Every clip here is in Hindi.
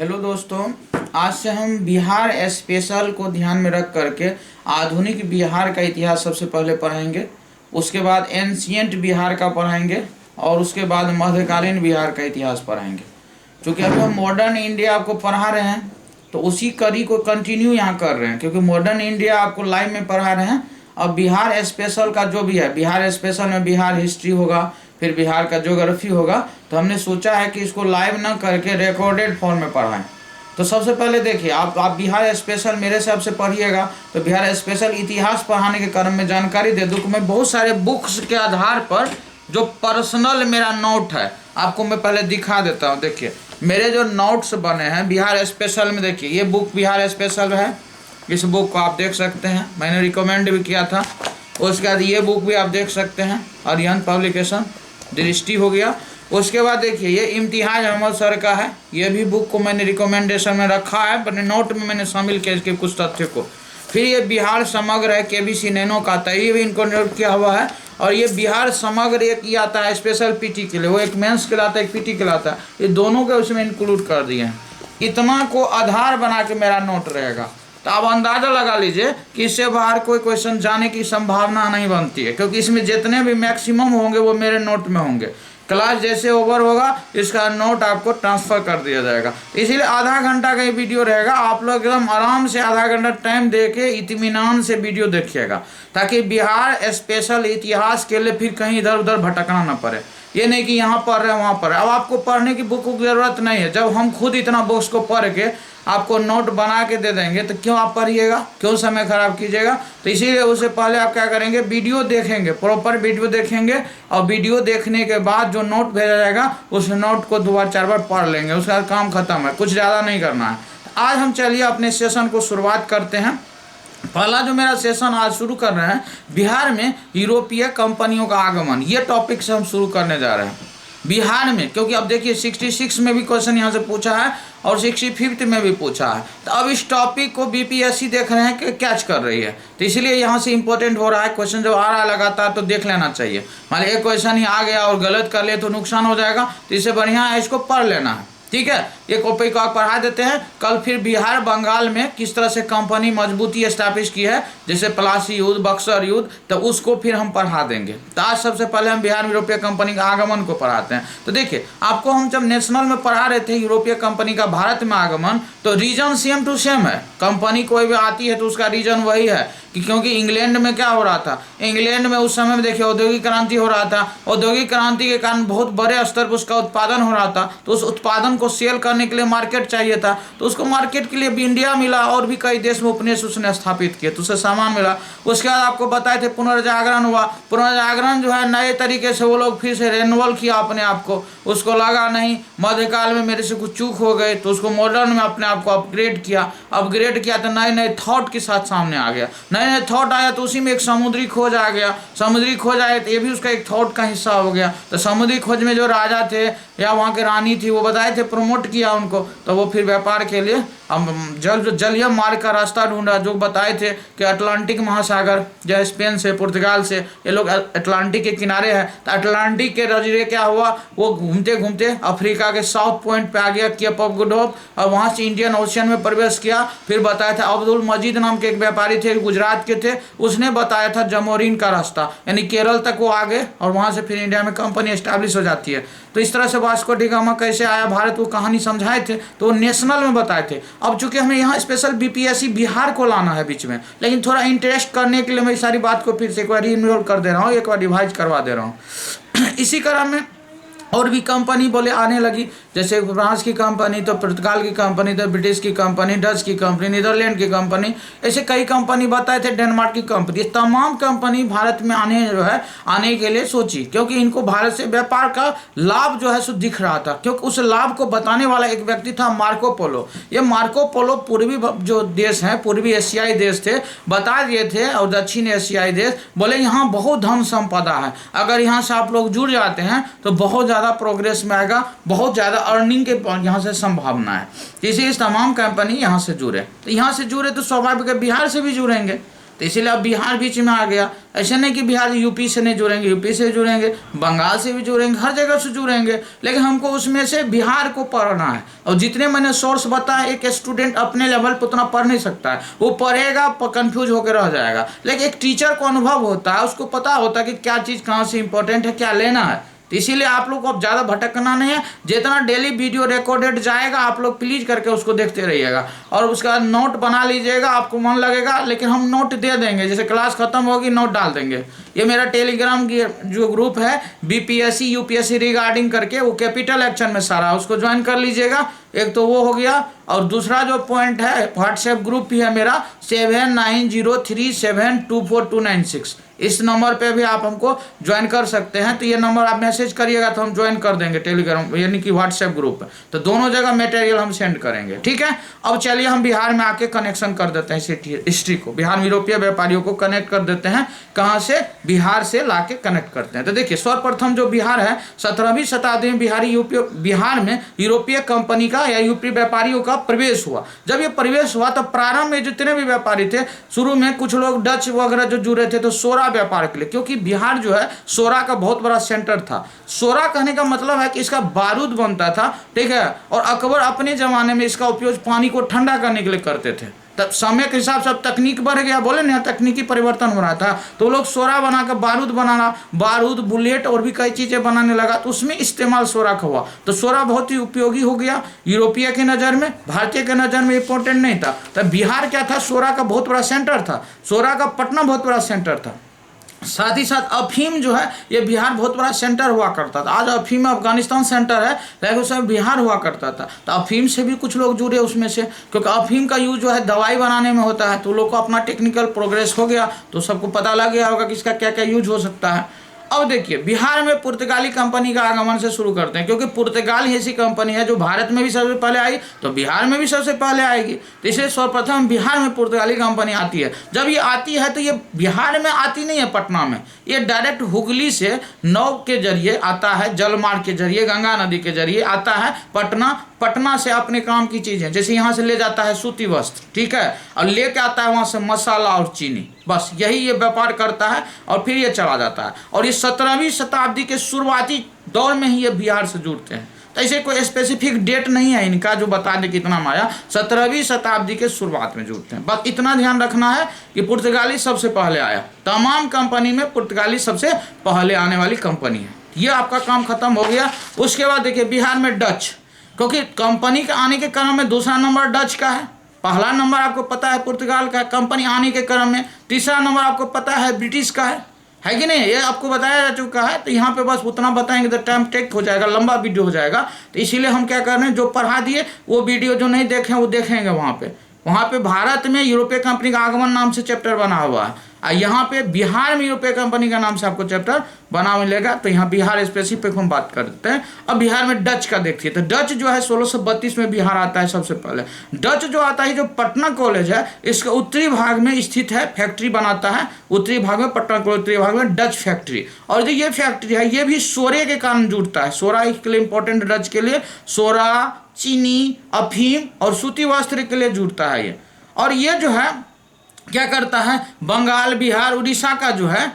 हेलो दोस्तों, आज से हम बिहार स्पेशल को ध्यान में रख करके आधुनिक बिहार का इतिहास सबसे पहले पढ़ेंगे। उसके बाद एंशियंट बिहार का पढ़ाएंगे और उसके बाद मध्यकालीन बिहार का इतिहास पढ़ाएंगे। क्योंकि अभी हम मॉडर्न इंडिया आपको पढ़ा रहे हैं तो उसी कड़ी को कंटिन्यू यहाँ कर रहे हैं, क्योंकि मॉडर्न इंडिया आपको लाइव में पढ़ा रहे हैं। अब बिहार स्पेशल का जो भी है, बिहार स्पेशल में बिहार हिस्ट्री होगा, फिर बिहार का ज्योग्राफी होगा, तो हमने सोचा है कि इसको लाइव ना करके रिकॉर्डेड फॉर्म में पढ़ाएं। तो सबसे पहले देखिए, आप बिहार स्पेशल मेरे हिसाब से पढ़िएगा तो बिहार स्पेशल इतिहास पढ़ाने के क्रम में जानकारी दे दूँ कि मैं बहुत सारे बुक्स के आधार पर जो पर्सनल मेरा नोट है आपको मैं पहले दिखा देता हूँ। देखिए मेरे जो नोट्स बने हैं बिहार स्पेशल में, देखिए ये बुक बिहार स्पेशल है। इस बुक को आप देख सकते हैं, मैंने रिकमेंड भी किया था। उसके बाद ये बुक भी आप देख सकते हैं, अरिहंत पब्लिकेशन, दृष्टि हो गया। उसके बाद देखिए ये इम्तिहाज अहमद सर का है, ये भी बुक को मैंने रिकमेंडेशन में रखा है, अपने नोट में मैंने शामिल किया इसके कुछ तथ्य को। फिर ये बिहार समग्र है, केबीसी नैनो का आता है, ये भी इनको नोट किया हुआ है। और ये बिहार समग्र एक ही आता है स्पेशल पीटी के लिए, वो एक मेंस के लाता है एक पीटी के लाता है, ये दोनों के उसमें इंक्लूड कर दिए हैं। इतना को आधार बना के मेरा नोट रहेगा। तो आप अंदाज़ा लगा लीजिए कि इससे बाहर कोई क्वेश्चन जाने की संभावना नहीं बनती है, क्योंकि इसमें जितने भी मैक्सिमम होंगे वो मेरे नोट में होंगे। क्लास जैसे ओवर होगा इसका नोट आपको ट्रांसफ़र कर दिया जाएगा। इसीलिए आधा घंटा का ये वीडियो रहेगा, आप लोग एकदम आराम से आधा घंटा टाइम दे के इत्मीनान से वीडियो देखिएगा, ताकि बिहार स्पेशल इतिहास के लिए फिर कहीं इधर उधर भटकना ना पड़े। ये नहीं कि यहाँ पढ़ रहे हैं वहाँ पढ़ रहे हैं। अब आपको पढ़ने की बुक की ज़रूरत नहीं है। जब हम खुद इतना बुक्स को पढ़ के आपको नोट बना के दे देंगे तो क्यों आप पढ़िएगा, क्यों समय खराब कीजिएगा। तो इसीलिए उससे पहले आप क्या करेंगे, वीडियो देखेंगे, प्रॉपर वीडियो देखेंगे, और वीडियो देखने के बाद जो नोट भेजा जाएगा उस नोट को 2 बार 4 बार पढ़ लेंगे, उसका काम खत्म है, कुछ ज़्यादा नहीं करना है। आज हम चलिए अपने सेशन को शुरुआत करते हैं। पहला जो मेरा सेशन आज शुरू कर रहे हैं, बिहार में यूरोपीय कंपनियों का आगमन, ये टॉपिक से हम शुरू करने जा रहे हैं बिहार में। क्योंकि अब देखिए 66 में भी क्वेश्चन यहाँ से पूछा है और 65 में भी पूछा है। तो अब इस टॉपिक को बीपीएससी देख रहे हैं कि कैच कर रही है, तो इसलिए यहाँ से इंपॉर्टेंट हो रहा है। क्वेश्चन जब आ रहा है लगातार तो देख लेना चाहिए। मान लीजिए एक क्वेश्चन ही आ गया और गलत कर ले तो नुकसान हो जाएगा, तो इससे बढ़िया है इसको पढ़ लेना है। ठीक है, ये कॉपी को आप पढ़ा देते हैं। कल फिर बिहार बंगाल में किस तरह से कंपनी मजबूती स्टैब्लिश की है, जैसे प्लासी युद्ध, बक्सर युद्ध, तो उसको फिर हम पढ़ा देंगे। तो आज सबसे पहले हम बिहार में यूरोपीय कंपनी का आगमन को पढ़ाते हैं। तो देखिए आपको हम जब नेशनल में पढ़ा रहे थे यूरोपीय कंपनी का भारत में आगमन, तो रीजन सेम टू सेम है। कंपनी कोई भी आती है तो उसका रीजन वही है, क्योंकि इंग्लैंड में क्या हो रहा था, इंग्लैंड में उस समय में देखिए औद्योगिक क्रांति हो रहा था। औद्योगिक क्रांति के कारण बहुत बड़े स्तर पर उसका उत्पादन हो रहा था, तो उस उत्पादन को सेल करने के लिए मार्केट चाहिए था। तो उसको मार्केट के लिए भी इंडिया मिला और भी कई देश में उपनिवेश उसने स्थापित किए, तो उसे सामान मिला। उसके बाद आपको बताए थे पुनर्जागरण हुआ। पुनर्जागरण जो है नए तरीके से वो लोग फिर से रेन्यूअल किया अपने आप को। उसको लगा नहीं मध्यकाल में मेरे से कुछ चूक हो गए, तो उसको मॉडर्न में अपने आप को अपग्रेड किया तो नए नए थॉट के साथ सामने आ गया। नए थॉट आया तो उसी में एक समुद्री खोज आ गया। समुद्री खोज आया तो ये भी उसका एक थॉट का हिस्सा हो गया। तो समुद्री खोज में जो राजा थे या वहाँ के रानी थी वो बताए थे, प्रमोट किया उनको, तो वो फिर व्यापार के लिए हम जलीय मार्ग का रास्ता ढूंढा। जो बताए थे कि अटलांटिक महासागर जो स्पेन से पुर्तगाल से ये लोग अटलांटिक के किनारे हैं, तो अटलांटिक के नजरिए क्या हुआ, वो घूमते घूमते अफ्रीका के साउथ पॉइंट पे आ गया, केप ऑफ गुड होप, और वहाँ से इंडियन ओशियन में प्रवेश किया। फिर बताया था अब्दुल मजीद नाम के एक व्यापारी थे, गुजरात के थे, उसने बताया था जमोरिन का रास्ता, यानी केरल तक वो आ गए और वहाँ से फिर इंडिया में कंपनी एस्टैब्लिश हो जाती है। तो इस तरह से वास्को डी गामा कैसे आया भारत, वो कहानी समझाए थे, तो वो नेशनल में बताए थे। अब चूंकि हमें यहाँ स्पेशल बीपीएससी बिहार को लाना है बीच में, लेकिन थोड़ा इंटरेस्ट करने के लिए मैं सारी बात को फिर से एक बार रीइनरोल कर दे रहा हूँ, एक बार रिवाइज करवा दे रहा हूँ। इसी क्रम में और भी कंपनी बोले आने लगी, जैसे फ्रांस की कंपनी, तो पुर्तगाल की कंपनी, तो ब्रिटिश की कंपनी, डच की कंपनी, नीदरलैंड की कंपनी, ऐसे कई कंपनी बताए थे, डेनमार्क की कंपनी। तमाम कंपनी भारत में आने के लिए सोची, क्योंकि इनको भारत से व्यापार का लाभ जो है सो दिख रहा था। क्योंकि उस लाभ को बताने वाला एक व्यक्ति था मार्को पोलो। ये मार्को पोलो पूर्वी जो देश हैं, पूर्वी एशियाई देश थे, बता दिए थे, और दक्षिण एशियाई देश बोले यहाँ बहुत धन संपदा है, अगर यहाँ से आप लोग जुड़ जाते हैं तो बहुत ज़्यादा प्रोग्रेस में आएगा, बहुत ज़्यादा अर्निंग के यहाँ से संभावना है। इसी इस तमाम कंपनी यहाँ से जुड़े, तो यहाँ से जुड़े तो स्वाभाविक है बिहार से भी जुड़ेंगे। तो इसीलिए अब बिहार बीच में आ गया। ऐसा नहीं कि बिहार यूपी से नहीं जुड़ेंगे, यूपी से जुड़ेंगे, बंगाल से भी जुड़ेंगे, हर जगह से जुड़ेंगे, लेकिन हमको उसमें से बिहार को पढ़ना है। और जितने मैंने सोर्स बताया, एक स्टूडेंट अपने लेवल पर उतना पढ़ नहीं सकता है, वो पढ़ेगा कंफ्यूज होकर रह जाएगा। लेकिन एक टीचर को अनुभव होता है, उसको पता होता है कि क्या चीज़ कहाँ से इंपॉर्टेंट है, क्या लेना है। तो इसीलिए आप लोग को अब ज़्यादा भटकना नहीं है। जितना डेली वीडियो रिकॉर्डेड जाएगा आप लोग प्लीज करके उसको देखते रहिएगा, और उसका नोट बना लीजिएगा, आपको मन लगेगा। लेकिन हम नोट दे देंगे, जैसे क्लास खत्म होगी नोट डाल देंगे। ये मेरा टेलीग्राम की जो ग्रुप है बीपीएससी यूपीएससी रिगार्डिंग करके, वो कैपिटल एक्शन में सारा, उसको ज्वाइन कर लीजिएगा। एक तो वो हो गया, और दूसरा जो पॉइंट है व्हाट्सएप ग्रुप भी है मेरा 7903724296। इस नंबर पे भी आप हमको ज्वाइन कर सकते हैं। तो ये नंबर आप मैसेज करिएगा तो हम ज्वाइन कर देंगे टेलीग्राम यानी कि व्हाट्सएप ग्रुप पे। तो दोनों जगह मटेरियल हम सेंड करेंगे, ठीक है। अब चलिए हम बिहार में आके कनेक्शन कर देते हैं हिस्ट्री को, बिहार में यूरोपीय व्यापारियों को कनेक्ट कर देते हैं। कहाँ से? बिहार से ला के कनेक्ट करते हैं। तो देखिए सर्वप्रथम जो बिहार है, 17वीं शताब्दी में बिहार में यूरोपीय कंपनी का या यूरोपीय व्यापारियों का प्रवेश हुआ। जब ये प्रवेश हुआ तो प्रारंभ में जितने भी व्यापारी थे, शुरू में कुछ लोग डच वगैरह जो जुड़े थे तो सोरा व्यापार के लिए, क्योंकि बिहार जो है सोरा का बहुत बड़ा सेंटर था। सोरा कहने का मतलब है कि इसका बारूद बनता था, ठीक है। और अकबर अपने जमाने में इसका उपयोग पानी को ठंडा करने के लिए करते थे। तब समय के हिसाब से अब तकनीक बढ़ गया, बोले ना तकनीकी परिवर्तन हो रहा था, तो लोग सोरा बनाकर बारूद बनाना, बारूद बुलेट और भी कई चीजें बनाने लगा, तो उसमें इस्तेमाल सोरा का हुआ। तो सोरा बहुत ही उपयोगी हो गया यूरोपीय के नज़र में, भारतीय के नज़र में इंपॉर्टेंट नहीं था। तब बिहार क्या था? सोरा का बहुत बड़ा सेंटर था, सोरा का पटना बहुत बड़ा सेंटर था। साथ ही साथ अफीम जो है ये बिहार बहुत बड़ा सेंटर हुआ करता था। आज अफीम अफगानिस्तान सेंटर है, लेकिन उसमें बिहार हुआ करता था। तो अफीम से भी कुछ लोग जुड़े उसमें से, क्योंकि अफीम का यूज जो है दवाई बनाने में होता है। तो लोग को अपना टेक्निकल प्रोग्रेस हो गया, तो सबको पता लग गया होगा कि इसका क्या क्या यूज हो सकता है। अब देखिए बिहार में पुर्तगाली कंपनी का आगमन से शुरू करते हैं, क्योंकि पुर्तगाल ही ऐसी कंपनी है जो भारत में भी सबसे पहले आई, तो बिहार में भी सबसे पहले आएगी। तो इसलिए सर्वप्रथम बिहार में पुर्तगाली कंपनी आती है। जब ये आती है तो ये बिहार में आती नहीं है पटना में, ये डायरेक्ट हुगली से नाव के जरिए आता है, जलमार्ग के जरिए, गंगा नदी के जरिए आता है पटना। पटना से अपने काम की चीज़ें, जैसे यहाँ से ले जाता है सूती वस्त्र, ठीक है, और लेके आता है वहाँ से मसाला और चीनी, बस यही ये व्यापार करता है और फिर ये चला जाता है। और ये 17वीं शताब्दी के शुरुआती दौर में ही ये बिहार से जुड़ते हैं। तो ऐसे कोई स्पेसिफिक डेट नहीं है इनका जो बता दे कितना माया, 17वीं शताब्दी के शुरुआत में जुड़ते हैं। बस इतना ध्यान रखना है कि पुर्तगाली सबसे पहले आया, तमाम कंपनी में पुर्तगाली सबसे पहले आने वाली कंपनी है। ये आपका काम खत्म हो गया। उसके बाद देखिए बिहार में डच, क्योंकि कंपनी के आने के क्रम में दूसरा नंबर डच का है, पहला नंबर आपको पता है पुर्तगाल का कंपनी आने के क्रम में, तीसरा नंबर आपको पता है ब्रिटिश का है कि नहीं, ये आपको बताया जा चुका है। तो यहाँ पे बस उतना बताएंगे तो टाइम टेक हो जाएगा, लंबा वीडियो हो जाएगा। तो इसीलिए हम क्या कर रहे हैं, जो पढ़ा दिए वो वीडियो जो नहीं देखे वो देखेंगे। वहाँ पे भारत में यूरोपीय कंपनी का आगमन नाम से चैप्टर बना हुआ है, और यहाँ पे बिहार में यूरोपीय कंपनी का नाम से आपको चैप्टर बना मिलेगा। तो यहाँ बिहार स्पेसिफिक हम बात करते हैं। अब बिहार में डच का देखिए, तो डच जो है 1632 में बिहार आता है सबसे पहले। डच जो आता है, जो पटना कॉलेज है इसके उत्तरी भाग में स्थित है, फैक्ट्री बनाता है उत्तरी भाग में, पटना कॉलेज उत्तरी भाग में डच फैक्ट्री। और जो ये फैक्ट्री है ये भी सोरे के कारण जुड़ता है, सोरा के लिए इंपॉर्टेंट, डच के लिए सोरा, चीनी, अफीम और सूती वस्त्र के लिए जुड़ता है ये। और ये जो है क्या करता है, बंगाल, बिहार, उड़ीसा का जो है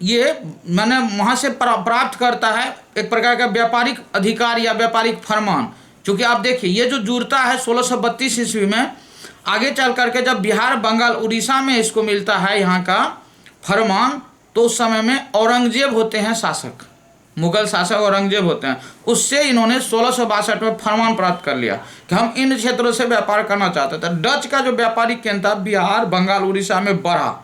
ये मैंने वहाँ से प्राप्त करता है एक प्रकार का व्यापारिक अधिकार या व्यापारिक फरमान। क्योंकि आप देखिए ये जो जुड़ता है 1632 ईस्वी में, आगे चल करके जब बिहार, बंगाल, उड़ीसा में इसको मिलता है यहाँ का फरमान, तो उस समय में औरंगजेब होते हैं शासक, मुगल शासक औरंगजेब होते हैं। उससे इन्होंने 1662 में फरमान प्राप्त कर लिया कि हम इन क्षेत्रों से व्यापार करना चाहते थे। डच का जो व्यापारिक केंद्र था बिहार, बंगाल, उड़ीसा में बढ़ा।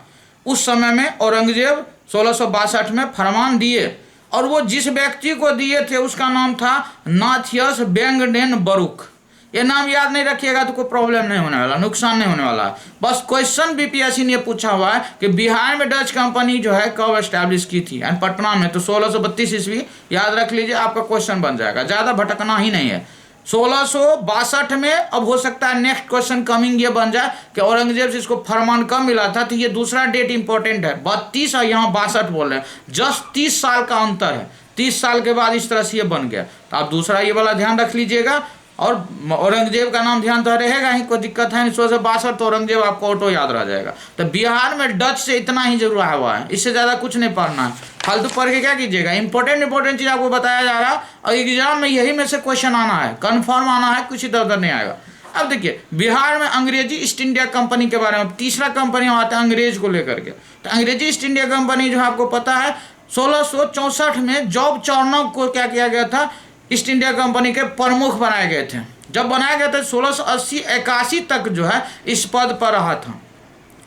उस समय में औरंगजेब 1662 में फरमान दिए, और वो जिस व्यक्ति को दिए थे उसका नाम था नाथियस बेंगडेन बरुक। ये नाम याद नहीं रखिएगा तो कोई प्रॉब्लम नहीं होने वाला, नुकसान नहीं होने वाला। बस क्वेश्चन बीपीएससी ने पूछा हुआ है कि बिहार में डच कंपनी जो है कब एस्टैब्लिश की थी, एंड पटना में, तो 1632 ईस्वी याद रख लीजिए, आपका क्वेश्चन बन जाएगा, ज़्यादा भटकना ही नहीं है। 1662 में, अब हो सकता है नेक्स्ट क्वेश्चन कमिंग ये बन जाए कि औरंगजेब से इसको फरमान कब मिला था, तो ये दूसरा डेट इंपॉर्टेंट है। 32 और यहाँ 62 बोल रहे हैं, जस्ट 30 साल का अंतर है। 30 साल के बाद इस तरह से ये बन गया। तो आप दूसरा ये वाला ध्यान रख लीजिएगा। और औरंगजेब का नाम ध्यान तो रहेगा ही, कोई दिक्कत है नहीं। 1662 तो औरंगजेब आपको ऑटो याद रह जाएगा। तो बिहार में डच से इतना ही जुड़ा हुआ है, इससे ज़्यादा कुछ नहीं पढ़ना है। फालतू पढ़ के क्या कीजिएगा, इंपॉर्टेंट चीज़ आपको बताया जा रहा है और एग्जाम में यही में से क्वेश्चन आना है, कन्फर्म आना है, कुछ इधर उधर नहीं आएगा। अब देखिए बिहार में अंग्रेजी ईस्ट इंडिया कंपनी के बारे में, तीसरा कंपनी आता है अंग्रेज को लेकर के। तो अंग्रेजी ईस्ट इंडिया कंपनी जो है आपको पता है 1664 में जॉब चार्नोक को क्या किया गया था, ईस्ट इंडिया कंपनी के प्रमुख बनाए गए थे। जब बनाया गया था 1680-81 तक जो है इस पद पर रहा था।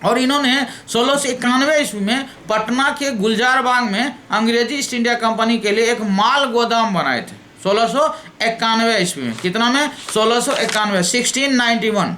और इन्होंने 1691 ईस्वी में पटना के गुलजार बाग में अंग्रेजी ईस्ट इंडिया कंपनी के लिए एक माल गोदाम बनाए थे 1691 ईस्वी में। कितना में, 1691, 1691।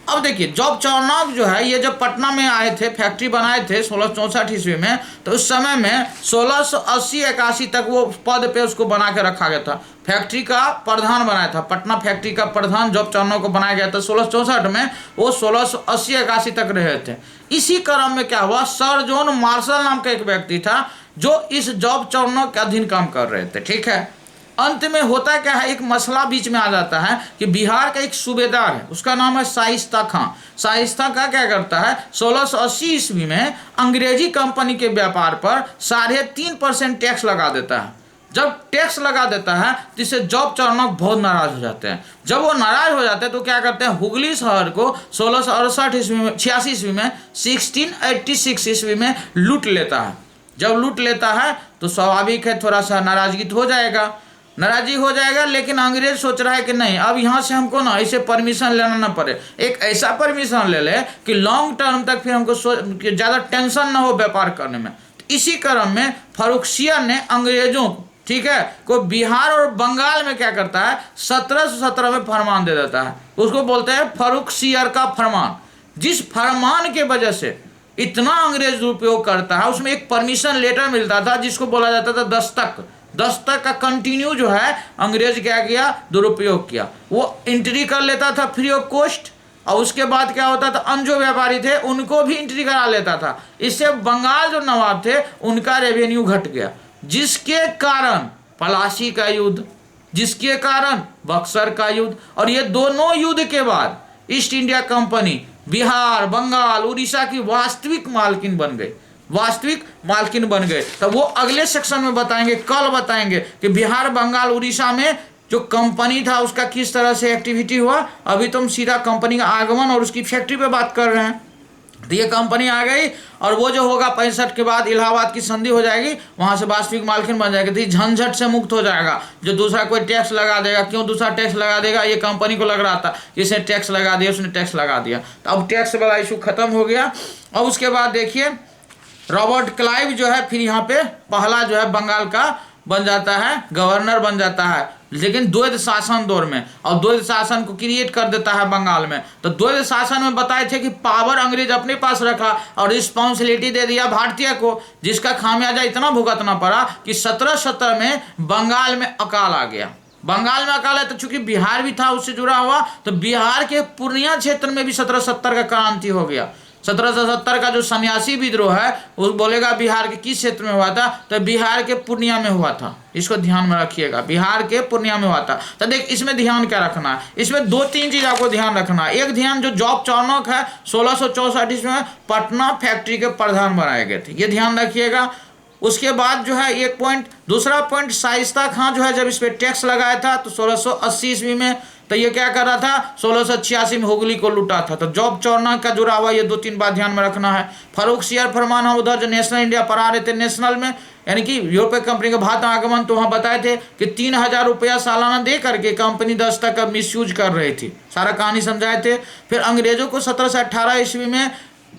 अब देखिए जॉब चार्नोक जो है ये जब पटना में आए थे, फैक्ट्री बनाए थे 1664 ईस्वी में, तो उस समय में 1680-81 तक वो पद पे उसको बना के रखा गया था। फैक्ट्री का प्रधान बनाया था, पटना फैक्ट्री का प्रधान जॉब चार्नोक को बनाया गया था 1664 में। वो 1680-81 तक रहे थे। इसी क्रम में क्या हुआ, सर जॉन मार्शल नाम का एक व्यक्ति था जो इस जॉब चार्नोक के अधीन काम कर रहे थे। ठीक है, अंत में होता क्या है, एक मसला बीच में आ जाता है कि बिहार का एक सूबेदार है, उसका नाम है शाइस्ता खां। शाइस्ता खां क्या करता है, 1680 ईस्वी में अंग्रेजी कंपनी के व्यापार पर 3.5% टैक्स लगा देता है। जब टैक्स लगा देता है तो इससे जॉब चार्नोक बहुत नाराज हो जाते हैं। जब वो नाराज हो जाते हैं तो क्या करते हैं, हुगली शहर को 1668 ईस्वी में, 86 ईस्वी में, 1686 ईस्वी में लूट लेता है। जब लूट लेता है तो स्वाभाविक है थोड़ा सा नाराजगी हो जाएगा, नाराजी हो जाएगा। लेकिन अंग्रेज सोच रहा है कि नहीं, अब यहाँ से हमको ना इसे परमिशन लेना ना पड़े, एक ऐसा परमिशन ले ले कि लॉन्ग टर्म तक फिर हमको ज़्यादा टेंशन ना हो व्यापार करने में। तो इसी क्रम में फर्रुखसियर ने अंग्रेजों को, ठीक है, को बिहार और बंगाल में क्या करता है, 1717 में फरमान दे देता है। उसको बोलते हैं फर्रुखसियर का फरमान। जिस फरमान के वजह से इतना अंग्रेज दुरुपयोग करता है, उसमें एक परमिशन लेटर मिलता था जिसको बोला जाता था दस्तक। दस्तक का कंटिन्यू जो है अंग्रेज क्या किया, दुरुपयोग किया। वो एंट्री कर लेता था फ्री ऑफ कॉस्ट, और उसके बाद क्या होता था, अन्य जो व्यापारी थे उनको भी एंट्री करा लेता था। इससे बंगाल जो नवाब थे उनका रेवेन्यू घट गया, जिसके कारण पलासी का युद्ध, जिसके कारण बक्सर का युद्ध, और ये दोनों युद्ध के बाद East India Company Bihar, Bengal, Orissa की वास्तविक मालकिन बन गई, वास्तविक मालकिन बन गए। तो वो अगले सेक्शन में बताएंगे, कल बताएंगे कि बिहार, बंगाल, उड़ीसा में जो कंपनी था उसका किस तरह से एक्टिविटी हुआ। अभी तो हम सीधा कंपनी का आगमन और उसकी फैक्ट्री पे बात कर रहे हैं। तो ये कंपनी आ गई और वो जो होगा 65 के बाद इलाहाबाद की संधि हो जाएगी, वहाँ से वास्तविक मालकिन बन जाएगी। तो ये झंझट से मुक्त हो जाएगा। जो दूसरा कोई टैक्स लगा देगा, क्यों दूसरा टैक्स लगा देगा, ये कंपनी को लग रहा था इसने टैक्स लगा दिया, उसने टैक्स लगा दिया। तो अब टैक्स वाला इशू खत्म हो गया। और उसके बाद देखिए रॉबर्ट क्लाइव जो है फिर यहाँ पे पहला जो है बंगाल का बन जाता है, गवर्नर बन जाता है, लेकिन द्वैध शासन दौर में, और द्वैध शासन को क्रिएट कर देता है बंगाल में। तो द्वैध शासन में बताए थे कि पावर अंग्रेज अपने पास रखा और रिस्पॉन्सिबिलिटी दे दिया भारतीय को, जिसका खामियाजा इतना भुगतना पड़ा कि 1770 में बंगाल में अकाल आ गया। बंगाल में अकाल है तो चूंकि बिहार भी था उससे जुड़ा हुआ, तो बिहार के पूर्णिया क्षेत्र में भी 1770 का क्रांति हो गया। 1770 का जो सन्यासी विद्रोह है वो बोलेगा बिहार के किस क्षेत्र में हुआ था, तो बिहार के पूर्णिया में हुआ था। इसको ध्यान में रखिएगा, बिहार के पूर्णिया में हुआ था। तो देख इसमें ध्यान क्या रखना है, इसमें 2-3 चीज आपको ध्यान रखना है। एक ध्यान, जो जॉब चार्नोक है 1664 में पटना फैक्ट्री के प्रधान बनाए गए थे, ये ध्यान रखिएगा। उसके बाद जो है एक पॉइंट, दूसरा पॉइंट शाइस्ता खां जो है जब इस पर टैक्स लगाया था तो 1680 ईस्वी में, तो ये क्या कर रहा था, 1686 में हुगली को लूटा था। तो जॉब चार्नोक का जुड़ा हुआ ये 2-3 बात ध्यान में रखना है। फर्रुखसियर फरमान हम उधर जो नेशनल इंडिया पर आ रहे थे, नेशनल में यानी कि यूरोपीय कंपनी का भारत आगमन, तो वहाँ बताए थे कि 3000 रुपया सालाना दे करके कंपनी दस्तक का मिसयूज कर रही थी, सारा कहानी समझाए थे। फिर अंग्रेजों को 1718 ईस्वी में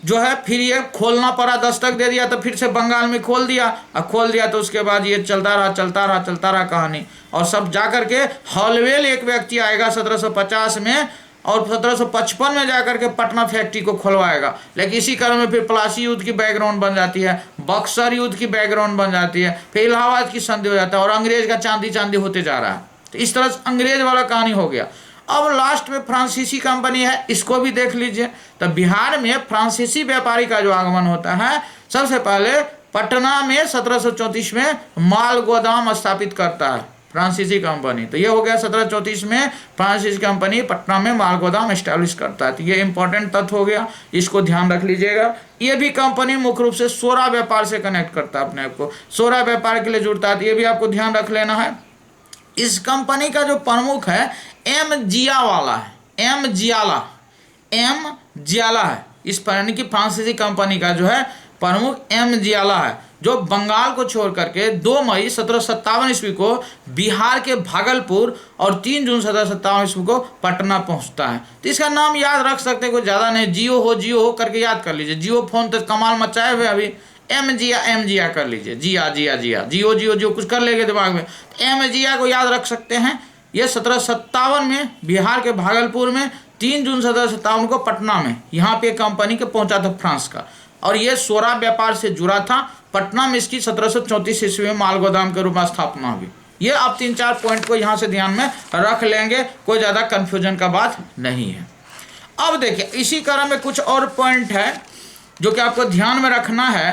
जो है फिर ये खोलना पड़ा, दस्तक दे दिया तो फिर से बंगाल में खोल दिया, और खोल दिया तो उसके बाद ये चलता रहा कहानी। और सब जा करके हॉलवेल एक व्यक्ति आएगा 1750 में, और 1755 में जाकर के पटना फैक्ट्री को खुलवाएगा। लेकिन इसी क्रम में फिर प्लासी युद्ध की बैकग्राउंड बन जाती है, बक्सर युद्ध की बैकग्राउंड बन जाती है, फिर इलाहाबाद की संधि हो जाता है, और अंग्रेज का चांदी होते जा रहा है। तो इस तरह से अंग्रेज वाला कहानी हो गया। अब लास्ट में फ्रांसीसी कंपनी है, इसको भी देख लीजिए। तो बिहार में फ्रांसीसी व्यापारी का जो आगमन होता है, सबसे पहले पटना में 1734 में माल गोदाम स्थापित करता है फ्रांसीसी कंपनी। तो ये हो गया 1734 में फ्रांसीसी कंपनी पटना में माल गोदाम एस्टेब्लिश करता है। तो ये इंपॉर्टेंट तथ्य हो गया, इसको ध्यान रख लीजिएगा। ये भी कंपनी मुख्य रूप से सोरा व्यापार से कनेक्ट करता है अपने आप को, सोरा व्यापार के लिए जुड़ता है। तो ये भी आपको ध्यान रख लेना है। इस कंपनी का जो प्रमुख है एम जियावाला है, एम जियाला है। इस यानी कि फ्रांसीसी कंपनी का जो है प्रमुख एम जियाला है, जो बंगाल को छोड़ करके 2 मई 1757 ईस्वी को बिहार के भागलपुर और 3 जून 1757 ईस्वी को पटना पहुंचता है। तो इसका नाम याद रख सकते हैं, कोई ज़्यादा नहीं, जियो हो करके याद कर लीजिए। जियो फोन तो कमाल मचाए हुए अभी, एम जिया कर लीजिए, जिया जियो कुछ कर लेंगे दिमाग में, एम जिया को याद रख सकते हैं। ये 1757 में बिहार के भागलपुर में 3 जून 1757 को पटना में यहाँ पे कंपनी के पहुंचा था फ्रांस का, और ये सोरा व्यापार से जुड़ा था। पटना में इसकी 1734 ईस्वी में माल गोदाम के रूप में स्थापना हुई। ये आप 3-4 पॉइंट को यहाँ से ध्यान में रख लेंगे, कोई ज़्यादा कन्फ्यूजन का बात नहीं है। अब देखिए इसी क्रम में कुछ और पॉइंट है जो कि आपको ध्यान में रखना है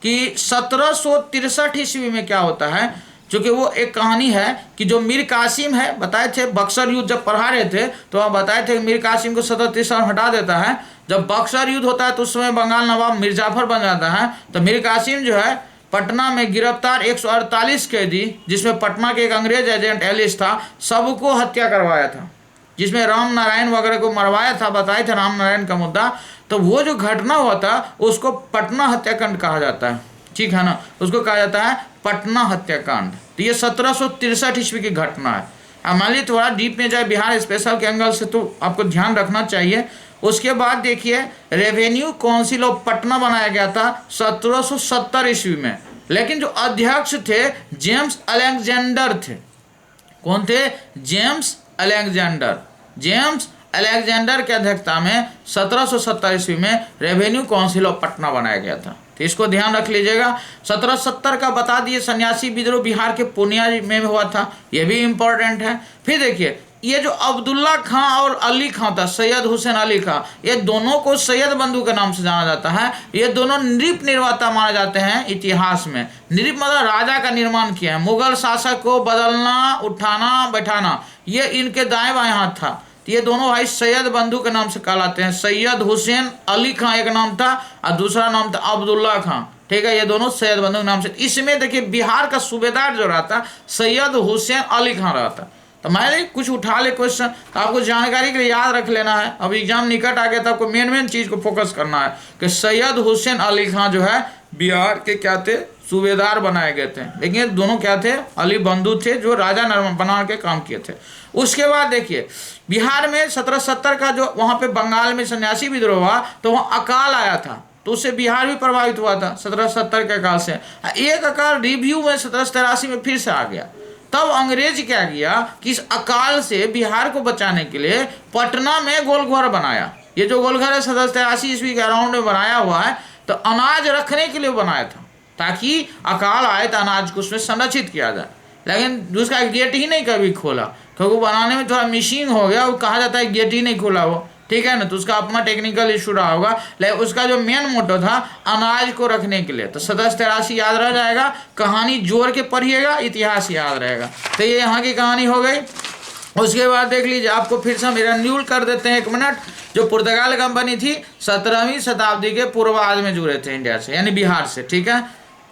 कि 1763 ईस्वी में क्या होता है, क्योंकि वो एक कहानी है कि जो मीर कासिम है, बताए थे बक्सर युद्ध जब पढ़ा रहे थे तो आप बताए थे मीर कासिम को 1763 हटा देता है। जब बक्सर युद्ध होता है तो उस समय बंगाल नवाब मिर्जाफर बन जाता है। तो मीर कासिम जो है पटना में गिरफ्तार 148 कैदी, जिसमें पटना के एक अंग्रेज एजेंट एलिस था, सबको हत्या करवाया था, जिसमें राम नारायण वगैरह को मरवाया था। बताए थे राम नारायण का मुद्दा। तो वो जो घटना हुआ था उसको पटना हत्याकांड कहा जाता है, ठीक है ना, उसको कहा जाता है पटना हत्याकांड। तो ये 1763 ईस्वी की घटना है। अब मान लीजिए थोड़ा डीप में जाए बिहार स्पेशल के एंगल से तो आपको ध्यान रखना चाहिए। उसके बाद देखिए रेवेन्यू काउंसिल ऑफ पटना बनाया गया था 1770 ईस्वी में, लेकिन जो अध्यक्ष थे जेम्स अलेक्जेंडर थे। कौन थे? जेम्स अलेक्जेंडर के अध्यक्षता में 1770 ईस्वी में रेवेन्यू काउंसिल ऑफ पटना बनाया गया था। तो इसको ध्यान रख लीजिएगा। 1770 का बता दिए सन्यासी विद्रोह बिहार के पूर्णिया में हुआ था, ये भी इम्पोर्टेंट है। फिर देखिए ये जो अब्दुल्ला खां और अली खां था, सैयद हुसैन अली खां, ये दोनों को सैयद बंधु के नाम से जाना जाता है। ये दोनों नृप निर्माता माने जाते हैं इतिहास में। नृप मतलब राजा का निर्माण किया है, मुगल शासक को बदलना, उठाना, बैठाना, ये इनके दाएं बाएं हाथ था। ये दोनों भाई सैयद बंधु के नाम से कहलाते हैं। सैयद हुसैन अली खां एक नाम था और दूसरा नाम था अब्दुल्ला खां, ठीक है, ये दोनों सैयद बंधु के नाम से। इसमें देखिए बिहार का सूबेदार जो रहता सैयद हुसैन अली खां रहता। तो मैंने कुछ उठा ले क्वेश्चन, तो आपको जानकारी के लिए याद रख लेना है। अब एग्जाम निकट आ गया तो आपको मेन चीज को फोकस करना है कि सैयद हुसैन अली खां जो है बिहार के क्या थे? सूबेदार बनाए गए थे। लेकिन ये दोनों क्या थे? अली बंधु थे, जो राजा बना के काम किए थे। उसके बाद देखिए बिहार में 1770 का जो वहाँ पे बंगाल में सन्यासी विद्रोह हुआ तो वहाँ अकाल आया था, तो उससे बिहार भी प्रभावित हुआ था 1770 के अकाल से। एक अकाल रिव्यू में 1783 में फिर से आ गया। तब अंग्रेज क्या किया कि इस अकाल से बिहार को बचाने के लिए पटना में गोलघर बनाया। ये जो गोलघर है 1783 ईस्वी के अराउंड में बनाया हुआ है, तो अनाज रखने के लिए बनाया था, ताकि अकाल आए तो अनाज को उसमें संरक्षित किया जाए। लेकिन उसका गेट ही नहीं कभी खोला, क्योंकि बनाने में थोड़ा मिसिंग हो गया, वो कहा जाता है गेट ही नहीं खोला वो, ठीक है ना। तो उसका अपना टेक्निकल इशू रहा होगा, लेकिन उसका जो मेन मोटो था अनाज को रखने के लिए। तो 1783 याद रह जाएगा, कहानी जोड़ के पढ़िएगा, इतिहास याद रहेगा। तो ये यहाँ की कहानी हो गई। उसके बाद देख लीजिए, आपको फिर से मेरा न्यूल कर देते हैं 1 मिनट। जो पुर्तगाल कंपनी थी 17वीं शताब्दी के पूर्वार्ध में जुड़े थे इंडिया से, यानी बिहार से, ठीक है।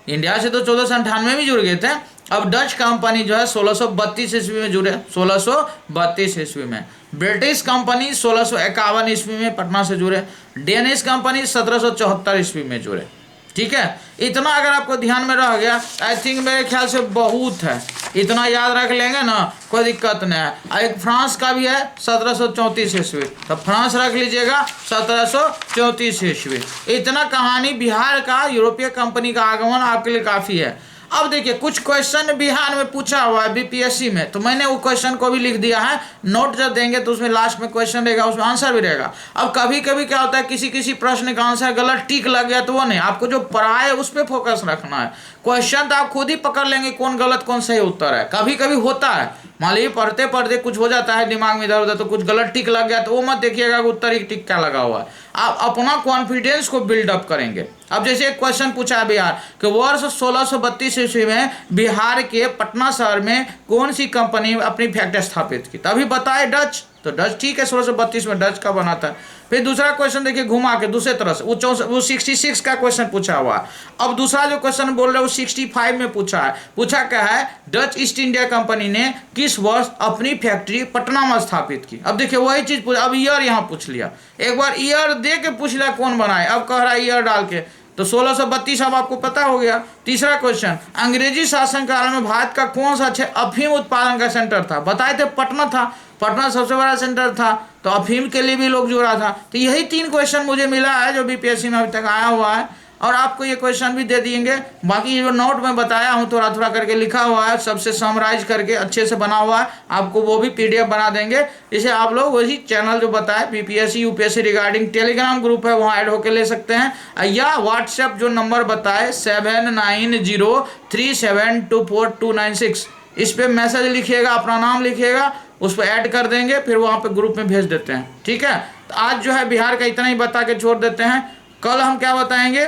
इंडिया से तो 1498 में जुड़ गए थे। अब डच कंपनी जो है 1632 ईस्वी में जुड़े, 1632 ईस्वी में। ब्रिटिश कंपनी 1651 ईस्वी में पटना से जुड़े। डेनिश कंपनी 1774 ईस्वी में जुड़े, ठीक है। इतना अगर आपको ध्यान में रह गया, आई थिंक मेरे ख्याल से बहुत है, इतना याद रख लेंगे ना, कोई दिक्कत नहीं है। एक फ्रांस का भी है 1734 ईस्वी, तो फ्रांस रख लीजिएगा 1734 ईस्वी। इतना कहानी बिहार का यूरोपीय कंपनी का आगमन आपके लिए काफ़ी है। अब देखिए कुछ क्वेश्चन बिहार में पूछा हुआ है बीपीएससी में, तो मैंने वो क्वेश्चन को भी लिख दिया है। नोट जब देंगे तो उसमें लास्ट में क्वेश्चन रहेगा, उसमें आंसर भी रहेगा। अब कभी कभी क्या होता है, किसी प्रश्न का आंसर गलत टिक लग गया तो वो नहीं, आपको जो पढ़ा है उस पर फोकस रखना है। क्वेश्चन तो आप खुद ही पकड़ लेंगे कौन गलत कौन सही उत्तर है। कभी कभी होता है, मान लीजिए पढ़ते पढ़ते कुछ हो जाता है दिमाग में इधर उधर, तो कुछ गलत टिक लग गया तो वो मत देखिएगा उत्तर ही टिक क्या लगा हुआ है। आप अपना कॉन्फिडेंस को बिल्डअप करेंगे, अब जैसे एक क्वेश्चन पूछा है बिहार कि वर्ष 1632 ईस्वी में बिहार के पटना शहर में कौन सी कंपनी अपनी फैक्ट्री स्थापित की, तभी बताए डच, तो डच ठीक है, 1632 में डच का बना था। फिर दूसरा क्वेश्चन देखिए घुमा के दूसरे तरह से, वो 66 का क्वेश्चन पूछा हुआ। अब दूसरा जो क्वेश्चन बोल रहे हैं वो 65 में पूछा है। पूछा क्या है, डच ईस्ट इंडिया कंपनी ने किस वर्ष अपनी फैक्ट्री पटना में स्थापित की। अब देखिए वही चीज पूछा, अब ईयर यहाँ पूछ लिया, एक बार ईयर दे के पूछ लिया कौन बनाए, अब कह रहा है ईयर डाल के, तो 1632 अब आपको पता हो गया। तीसरा क्वेश्चन, अंग्रेजी शासन काल में भारत का कौन सा क्षेत्र अफीम उत्पादन का सेंटर था, बताए थे पटना था, पटना सबसे बड़ा सेंटर था, तो अफीम के लिए भी लोग जुड़ा था। तो यही 3 क्वेश्चन मुझे मिला है जो बीपीएससी में अभी तक आया हुआ है, और आपको ये क्वेश्चन भी दे देंगे। बाकी जो नोट में बताया हूँ थोड़ा थोड़ा करके लिखा हुआ है, सबसे समराइज करके अच्छे से बना हुआ है, आपको वो भी पीडीएफ बना देंगे। इसे आप लोग वही चैनल जो बताए BPSC UPSC regarding Telegram group है वहाँ ऐड होकर ले सकते हैं, या व्हाट्सएप जो नंबर बताए 7903724296, इस पर मैसेज लिखिएगा, अपना नाम लिखिएगा, उस पर ऐड कर देंगे, फिर वहाँ पे ग्रुप में भेज देते हैं। ठीक है, तो आज जो है बिहार का इतना ही बता के छोड़ देते हैं। कल हम क्या बताएंगे,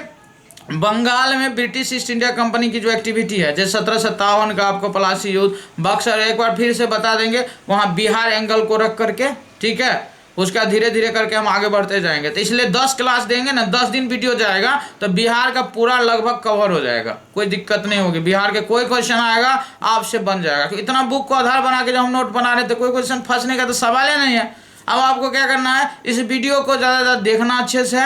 बंगाल में ब्रिटिश ईस्ट इंडिया कंपनी की जो एक्टिविटी है, जैसे 1757 का आपको पलासी युद्ध, बक्सर, एक बार फिर से बता देंगे, वहाँ बिहार एंगल को रख करके, ठीक है, उसका धीरे धीरे करके हम आगे बढ़ते जाएंगे। तो इसलिए 10 क्लास देंगे ना, 10 दिन वीडियो जाएगा तो बिहार का पूरा लगभग कवर हो जाएगा, कोई दिक्कत नहीं होगी। बिहार के कोई क्वेश्चन आएगा आपसे बन जाएगा, क्योंकि इतना बुक को आधार बना के जब हम नोट बना रहे थे कोई क्वेश्चन फंसने का तो सवाल ही नहीं है। अब आपको क्या करना है, इस वीडियो को ज़्यादा ज़्यादा देखना, अच्छे से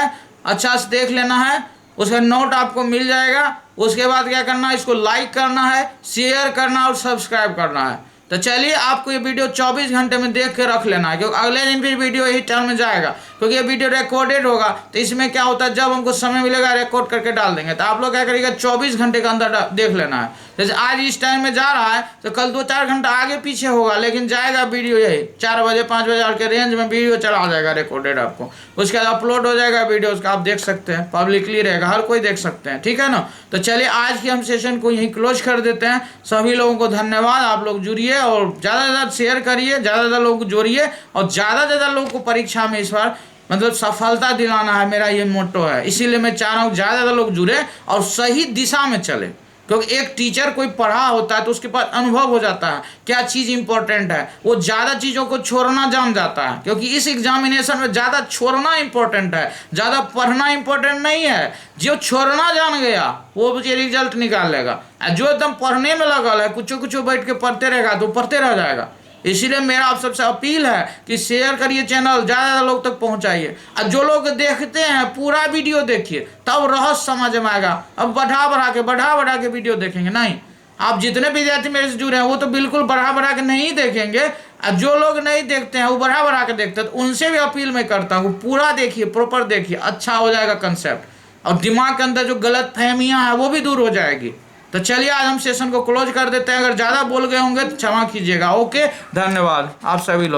अच्छा से देख लेना है, उसका नोट आपको मिल जाएगा। उसके बाद क्या करना है, इसको लाइक करना है, शेयर करना और सब्सक्राइब करना है। तो चलिए, आपको ये वीडियो 24 घंटे में देख के रख लेना है, क्योंकि अगले दिन फिर वीडियो यही टाइम में जाएगा, क्योंकि ये वीडियो रिकॉर्डेड होगा। तो इसमें क्या होता है, जब हमको समय मिलेगा रिकॉर्ड करके डाल देंगे। तो आप लोग क्या करिएगा, 24 घंटे के अंदर देख लेना है। जैसे आज इस टाइम में जा रहा है तो कल 2-4 घंटा आगे पीछे होगा, लेकिन जाएगा वीडियो यही 4 बजे 5 बजे के रेंज में वीडियो चला जाएगा रिकॉर्डेड आपको। उसके बाद अपलोड हो जाएगा वीडियो, उसका आप देख सकते हैं, पब्लिकली रहेगा, हर कोई देख सकते हैं। ठीक है ना, तो चलिए आज की हम सेशन को यहीं क्लोज कर देते हैं। सभी लोगों को धन्यवाद, आप लोग जुड़िए और ज़्यादा से ज़्यादा शेयर करिए, ज़्यादा से ज़्यादा लोगों को जोड़िए, और ज़्यादा से ज़्यादा लोगों को परीक्षा में इस बार मतलब सफलता दिलाना है, मेरा ये मोटो है। इसीलिए मैं चाह रहा हूँ ज़्यादा से ज़्यादा लोग जुड़े और सही दिशा में चले, क्योंकि एक टीचर कोई पढ़ा होता है तो उसके पास अनुभव हो जाता है क्या चीज़ इंपॉर्टेंट है, वो ज़्यादा चीज़ों को छोड़ना जान जाता है। क्योंकि इस एग्जामिनेशन में ज़्यादा छोड़ना इंपॉर्टेंट है, ज़्यादा पढ़ना इंपॉर्टेंट नहीं है। जो छोड़ना जान गया वो मुझे रिजल्ट निकाल लेगा, जो एकदम पढ़ने में लगा है, कुछ कुछ बैठ के पढ़ते रहेगा तो पढ़ते रह जाएगा। इसीलिए मेरा आप सबसे अपील है कि शेयर करिए, चैनल ज़्यादा लोग तक पहुंचाइए, और जो लोग देखते हैं पूरा वीडियो देखिए, तब रहस्य समझ में आएगा। अब बढ़ा के वीडियो देखेंगे नहीं, आप जितने विद्यार्थी मेरे से जुड़े हैं वो तो बिल्कुल बढ़ा के नहीं देखेंगे, और जो लोग नहीं देखते हैं वो बढ़ा के देखते हैं, तो उनसे भी अपील मैं करता हूँ पूरा देखिए, प्रॉपर देखिए, अच्छा हो जाएगा कंसेप्ट, और दिमाग के अंदर जो गलत फहमियाँ हैं वो भी दूर हो जाएगी। तो चलिए आज हम सेशन को क्लोज कर देते हैं। अगर ज़्यादा बोल गए होंगे तो क्षमा कीजिएगा। ओके, धन्यवाद आप सभी लोग।